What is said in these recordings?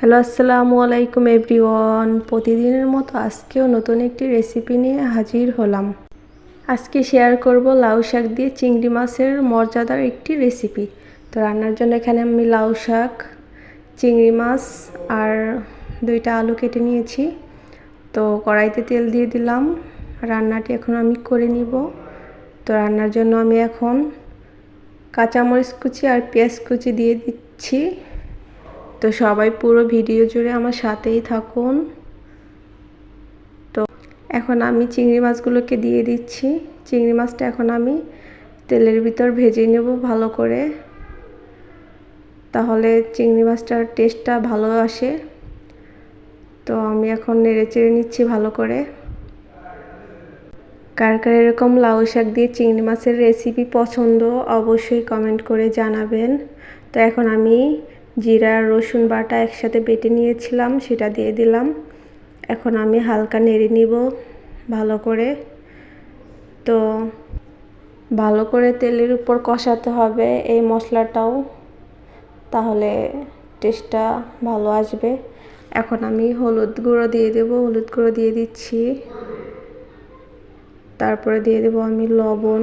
Hello, আসসালামু আলাইকুম everyone. প্রতিদিনের মতো আজকেও নতুন একটি রেসিপি নিয়ে হাজির হলাম। আজকে শেয়ার করব লাউ শাক দিয়ে চিংড়ি মাছের মজাদার একটি রেসিপি। তো রান্নার জন্য এখানে আমি লাউ শাক, চিংড়ি মাছ আর 2টা আলু কেটে নিয়েছি। তো কড়াইতে তেল দিয়ে দিলাম। রান্নাটি এখন আমি করে নিব। তো রান্নার জন্য আমি এখন কাঁচামরিচ কুচি আর পেঁয়াজ কুচি দিয়ে দিচ্ছি। তো সবাই পুরো ভিডিও জুড়ে আমার সাথেই থাকুন। তো এখন আমি চিংড়ি মাছগুলোকে দিয়ে দিচ্ছি। চিংড়ি মাছটা এখন আমি তেলের ভিতর ভেজে নেব ভালো করে, তাহলে চিংড়ি মাছটার টেস্টটা ভালো আসে। তো আমি এখন নেড়েচেড়ে নিচ্ছি ভালো করে। কার কার এরকম লাউ শাক দিয়ে চিংড়ি মাছের রেসিপি পছন্দ অবশ্যই কমেন্ট করে জানাবেন। তো এখন আমি জিরা রসুন বাটা একসাথে বেটে নিয়েছিলাম, সেটা দিয়ে দিলাম। এখন আমি হালকা নেড়ে নিব ভালো করে। তো ভালো করে তেলের উপর কষাতে হবে এই মশলাটাও, তাহলে টেস্টটা ভালো আসবে। এখন আমি হলুদ গুঁড়ো দিয়ে দেব, হলুদ গুঁড়ো দিয়ে দিচ্ছি। তারপরে দিয়ে দেব আমি লবণ।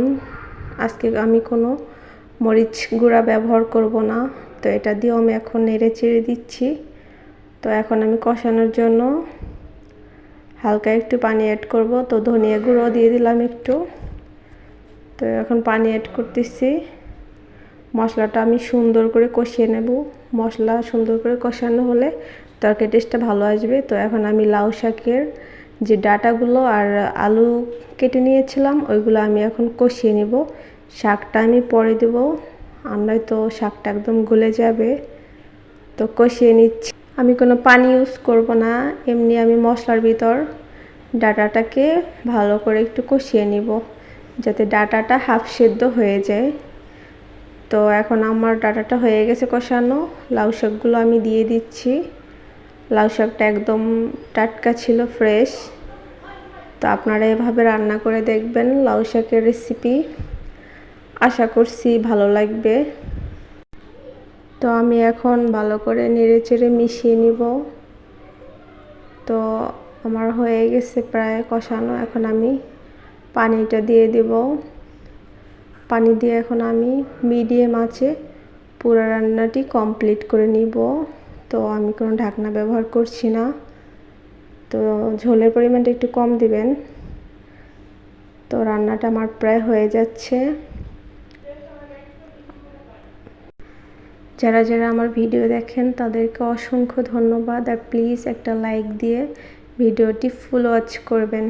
আজকে আমি কোনো মরিচ গুঁড়া ব্যবহার করব না। তো এটা দিয়েও আমি এখন নেড়ে চেড়ে দিচ্ছি। তো এখন আমি কষানোর জন্য হালকা একটু পানি অ্যাড করব। তো ধনিয়া গুঁড়ো দিয়ে দিলাম একটু। তো এখন পানি অ্যাড করতেছি। মশলাটা আমি সুন্দর করে কষিয়ে নেব। মশলা সুন্দর করে কষানো হলে তরকারি টেস্টটা ভালো আসবে। তো এখন আমি লাউ শাকের যে ডাঁটাগুলো আর আলু কেটে নিয়েছিলাম ওইগুলো আমি এখন কষিয়ে নেব। শাকটা আমি পরে দেব, নয়তো শাকটা একদম গলে যাবে। তো কষিয়ে নিচ্ছি। আমি কোনো পানি ইউজ করব না, এমনি আমি মশলার ভিতর ডাঁটাটাকে ভালো করে একটু কষিয়ে নিব, যাতে ডাঁটাটা হাফ সেদ্ধ হয়ে যায়। তো এখন আমার ডাঁটাটা হয়ে গেছে কষানো। লাউ শাকগুলো আমি দিয়ে দিচ্ছি। লাউ শাকটা একদম টাটকা ছিল, ফ্রেশ। তো আপনারা এভাবে রান্না করে দেখবেন লাউ শাকের রেসিপি, আশা করছি ভালো লাগবে। তো আমি এখন ভালো করে নেড়ে চেড়ে মিশিয়ে নিব। তো আমার হয়ে গেছে প্রায় কষানো। এখন আমি পানিটা দিয়ে দেব। পানি দিয়ে এখন আমি মিডিয়াম আঁচে পুরো রান্নাটি কমপ্লিট করে নিব। তো আমি কোনো ঢাকনা ব্যবহার করছি না। তো ঝোলের পরিমাণটা একটু কম দিবেন। তো রান্নাটা আমার প্রায় হয়ে যাচ্ছে। যারা যারা আমার ভিডিও দেখেন তাদেরকে অসংখ্য ধন্যবাদ। আর প্লিজ একটা লাইক দিয়ে ভিডিওটি ফুল ওয়াচ করবেন।